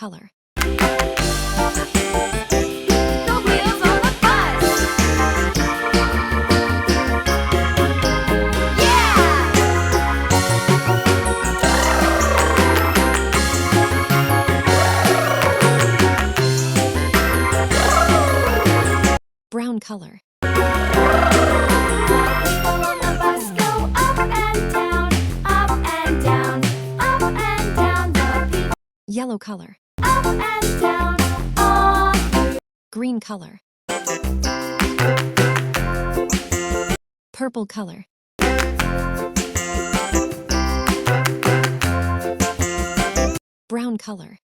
color. The wheels on the bus! Yeah! Brown color. People on the bus go up and down, up and down, up and down. The people Yellow color. up and down, all through. Green color. Purple color. Brown color.